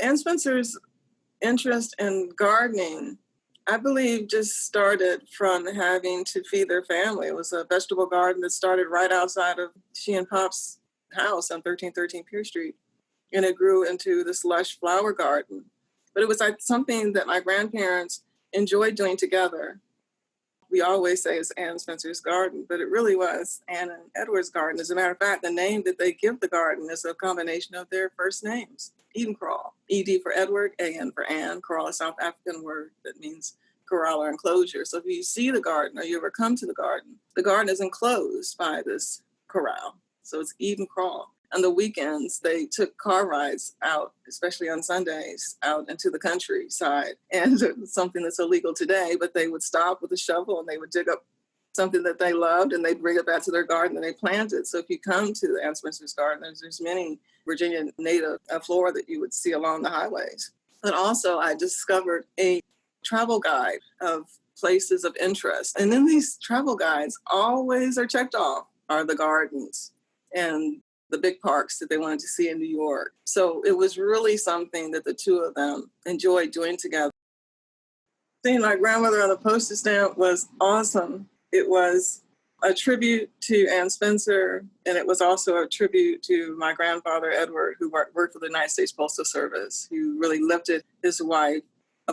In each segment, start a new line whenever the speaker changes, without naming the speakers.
Ann Spencer's interest in gardening, I believe, just started from having to feed their family. It was a vegetable garden that started right outside of she and Pop's house on 1313 Pierce Street. And it grew into this lush flower garden. But it was like something that my grandparents enjoyed doing together. We always say it's Ann Spencer's garden, but it really was Ann and Edward's garden. As a matter of fact, the name that they give the garden is a combination of their first names. Edencrawl, E-D for Edward, A-N for Ann. Crawl, a South African word that means corral or enclosure. So if you see the garden or you ever come to the garden is enclosed by this corral. So it's Edencrawl. On the weekends, they took car rides out, especially on Sundays, out into the countryside. And something that's illegal today, but they would stop with a shovel and they would dig up something that they loved and they'd bring it back to their garden and they plant it. So if you come to the Ann Spencer's garden, there's many Virginia native flora that you would see along the highways. But also I discovered a travel guide of places of interest. And in these travel guides always are checked off are the gardens and the big parks that they wanted to see in New York. So it was really something that the two of them enjoyed doing together. Seeing my grandmother on the postage stamp was awesome. It was a tribute to Ann Spencer, and it was also a tribute to my grandfather, Edward, who worked for the United States Postal Service, who really lifted his wife,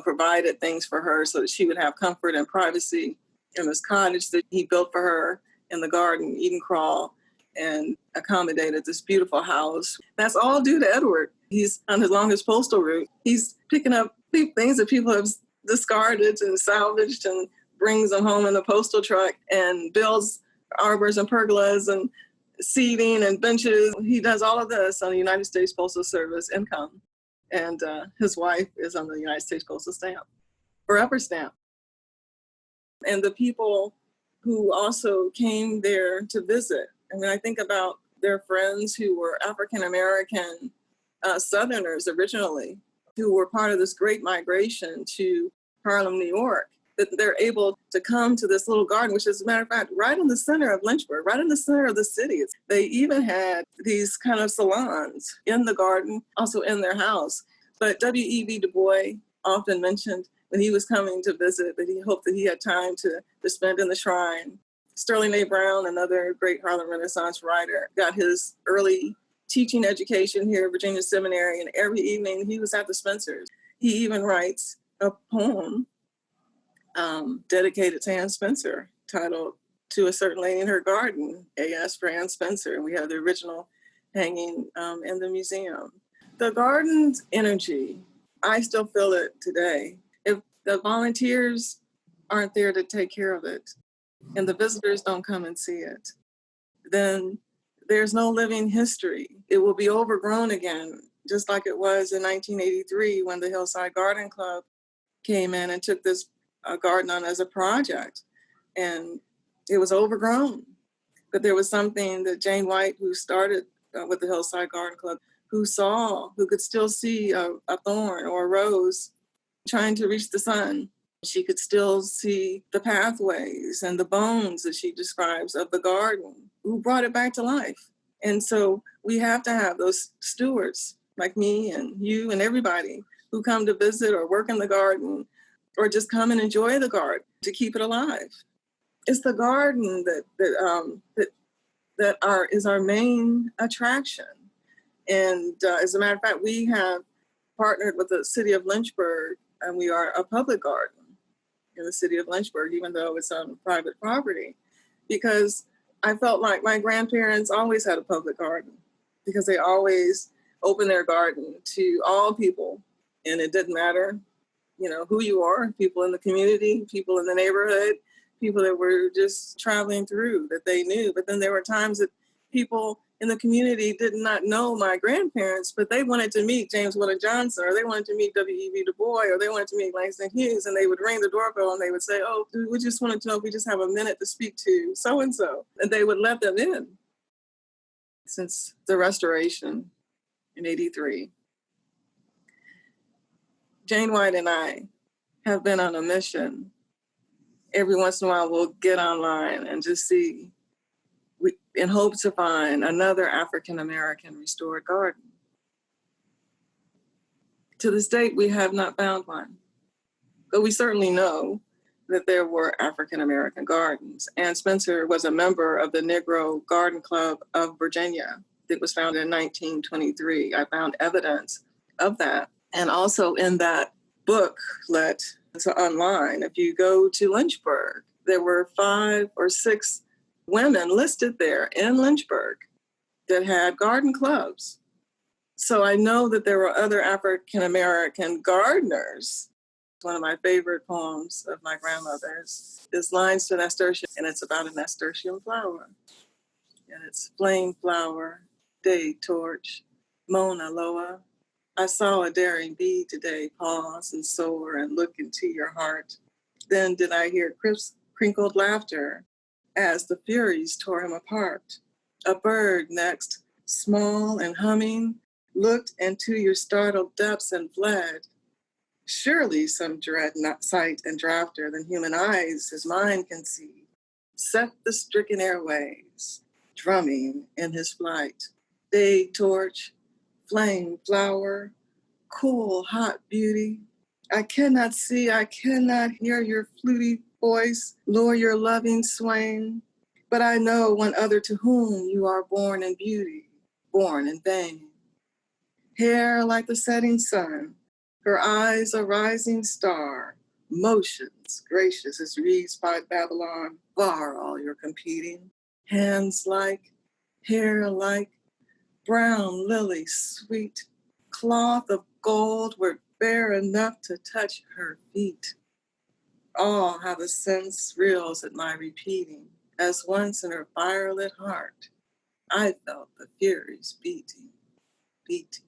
provided things for her so that she would have comfort and privacy in this cottage that he built for her in the garden, Edencrawl, and accommodated this beautiful house. That's all due to Edward. He's on his longest postal route. He's picking up things that people have discarded and salvaged and brings them home in the postal truck and builds arbors and pergolas and seating and benches. He does all of this on the United States Postal Service income. And his wife is on the United States Postal stamp, forever stamp. And the people who also came there to visit. I mean, I think about their friends who were African-American Southerners originally, who were part of this great migration to Harlem, New York, that they're able to come to this little garden, which is, as a matter of fact, right in the center of Lynchburg, right in the center of the city. They even had these kind of salons in the garden, also in their house. But W.E.B. Dubois often mentioned when he was coming to visit that he hoped that he had time to spend in the shrine. Sterling A. Brown, another great Harlem Renaissance writer, got his early teaching education here at Virginia Seminary, and every evening he was at the Spencers. He even writes a poem dedicated to Ann Spencer, titled "To a Certain Lady in Her Garden," A.S. for Ann Spencer, and we have the original hanging in the museum. The garden's energy, I still feel it today. If the volunteers aren't there to take care of it, and the visitors don't come and see it, then there's no living history. It will be overgrown again, just like it was in 1983 when the Hillside Garden Club came in and took this garden on as a project. And it was overgrown. But there was something that Jane White, who started with the Hillside Garden Club, who could still see a thorn or a rose trying to reach the sun. She could still see the pathways and the bones that she describes of the garden, who brought it back to life. And so we have to have those stewards like me and you and everybody who come to visit or work in the garden or just come and enjoy the garden to keep it alive. It's the garden that is our main attraction. And as a matter of fact, we have partnered with the city of Lynchburg, and we are a public garden in the city of Lynchburg, even though it's on private property, because I felt like my grandparents always had a public garden because they always opened their garden to all people. And it didn't matter, who you are, people in the community, people in the neighborhood, people that were just traveling through that they knew. But then there were times that people in the community did not know my grandparents, but they wanted to meet James Willard Johnson, or they wanted to meet W.E.B. Dubois, or they wanted to meet Langston Hughes, and they would ring the doorbell and they would say, "Oh, we just wanted to know if we just have a minute to speak to so-and-so," and they would let them in. Since the restoration in '83, Jane White and I have been on a mission. Every once in a while, we'll get online and just see, in hope to find another African-American restored garden. To this date, we have not found one. But we certainly know that there were African-American gardens. And Spencer was a member of the Negro Garden Club of Virginia that was founded in 1923. I found evidence of that. And also in that booklet, it's online, if you go to Lynchburg, there were 5 or 6 women listed there in Lynchburg that had garden clubs. So I know that there were other African-American gardeners. One of my favorite poems of my grandmother's is Lines to Nasturtium, and it's about a nasturtium flower. And it's flame flower, day torch, Mona Loa. I saw a daring bee today pause and soar and look into your heart. Then did I hear crisp, crinkled laughter as the furies tore him apart. A bird next, small and humming, looked into your startled depths and fled. Surely some dread sight and drafter than human eyes his mind can see, set the stricken airways, drumming in his flight. Day torch, flame flower, cool hot beauty. I cannot see, I cannot hear your fluty voice, lure your loving swain, but I know one other to whom you are born in beauty, born in vain. Hair like the setting sun, her eyes a rising star, motions gracious as reeds by Babylon, bar all your competing. Hands like, hair like, brown lily sweet, cloth of gold were bare enough to touch her feet. All how the sense reels at my repeating, as once in her firelit heart, I felt the furies beating, beating.